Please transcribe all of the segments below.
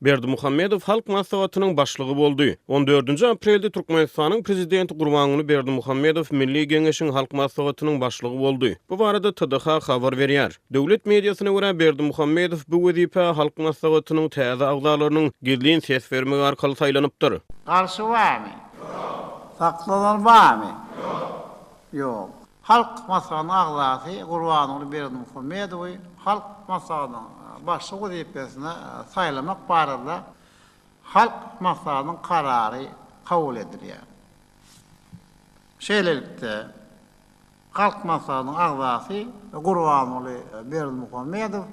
Berdimuhammedow halk maslahatynyň başlygy boldy. 14 aprelde Türkmenistanyň prezidenti Gurbanuly Berdimuhammedow Milli Geňeşiň halk maslahatynyň başlygy boldy. Bu barada TDH habar berýär. Döwlet mediasyna görä Berdimuhammedow bu wezipe halk maslahatynyň täze agzalarynyň gizlin ses bermegi arkaly saýlanypdyr. Karşı var mı? Saklanan var mı? Yok. Halk masanın ağzası Gurbanuly Berdimuhammedow halk masanın başlygy wezipesine saýlamak barada halk masanın karary kabul edilýär. Şeýlelikde halk masanın ağzası Gurbanuly Berdimuhammedow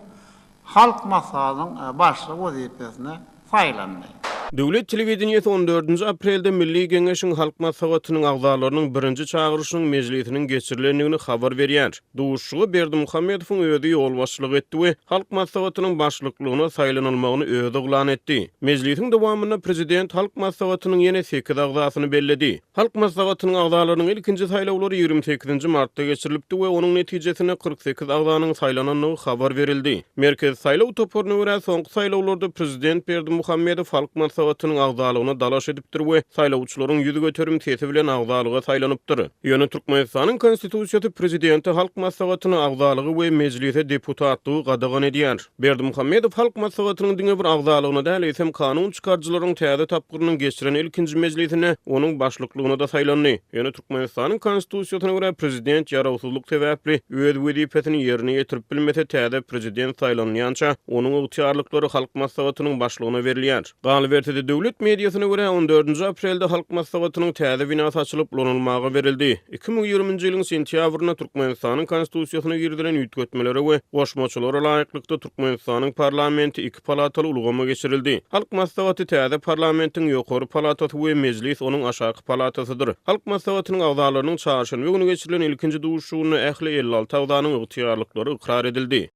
halk masanın başlygy wezipesine saýlanmaýar. Döwlet telewizionyasy 14 aprelde Milli Geňeşiň halk maslahatynyň agzalarynyň birinji çağırışynyň mejlisiniň geçirilendigini habar berýär. Duşugy Berdimuhammedowyň özi ýol başçylyk etdi we halk maslahatynyň başlyklygyna saýlanylmagyny özi oglan etdi. Mejlisiň dowamynda prezident halk maslahatynyň ýene 8 agzasyny belledi. Halk maslahatynyň agzalarynyň ilkinji saýlawlary 28 martda geçirilipdi we onuň netijesine 48 agzanyň saýlananyny habar berildi. Merkez saýlaw toporuny görä soňky saýlawlarda prezident Berdimuhammedow halk maslahatynyň agzalygyna dalaş edipdir we saýlawçylaryň ýüzi göterim sesi bilen agzalyga saýlanypdyr. Ýöne Türkmenistanyň konstitusiýasy prezidenti halk maslahatyny agzalygy we mejlise deputatlygy gadagan edýär. Berdimuhammedow halk maslahatynyň diňe bir agzalygyna däl esem kanun çykarjylaryň täze tapgyrynyň geçiren ilkinji mejlisine onuň başlyklygyna da saýlandy. Ýöne Türkmenistanyň konstitusiýasyna görä prezident ýarawsuzlyk sebäpli öz wezipesini ýerine ýetirip bilmese täze prezident saýlanýança onuň ygtyýarlyklary halk maslahatynyň başlygyna berilýär. Galbertede döwlet mediasyna görä 14 aprelde halk maslahatynyň täze binasy açylyp ulanymagy berildi. 2020-nji ýylyň sentýabryna Türkmenistanyň konstitusiýasyna girdilen ýütgetmeleri we goşmaçylara laýyklykda Türkmenistanyň parlamenti 2 palataly ulgama geçirildi. Halk maslahaty täze parlamentiň ýokary palatasy we mejlis onuň aşaky palatasydyr. Halk maslahatynyň agzalarynyň çarşamba güni geçirilen ilkinji duşugyny ähli 56 agzanyň ygtyýarlyklary ikrar edildi.